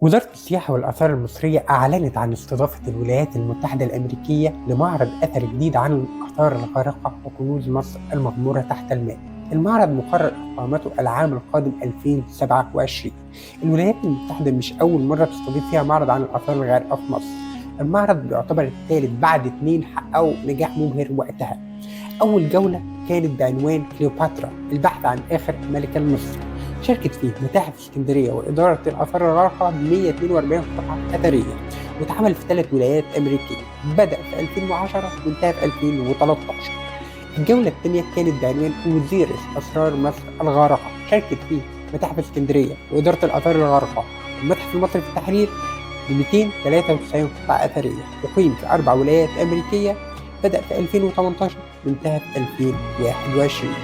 وزارة السياحة والآثار المصرية أعلنت عن استضافة الولايات المتحدة الأمريكية لمعرض أثري جديد عن الآثار الخارقة وكنوز مصر المغمورة تحت الماء. المعرض مقرر إقامته العام القادم 2027. الولايات المتحدة مش أول مرة تستضيف فيها معرض عن الآثار الغارقة في مصر. المعرض بيعتبر الثالث بعد 2 حققوا نجاح مبهر وقتها. أول جولة كانت بعنوان كليوباترا، البحث عن آخر ملكة مصر. شاركت فيه متاحف اسكندرية وإدارة الآثار الغارقة ب 142 قطعة أثرية، واتعمل في 3 ولايات أمريكية. بدأ في 2010 وانتهى في 2013. الجولة الثانية كانت بعنوان أوزيرس أسرار مصر الغارقة. شاركت فيه متاحف اسكندرية وإدارة الآثار الغارقة والمتحف المصري في التحرير ب 293 قطعة أثرية، وقيم في 4 ولايات أمريكية. بدأ في 2018 وانتهى في 2021.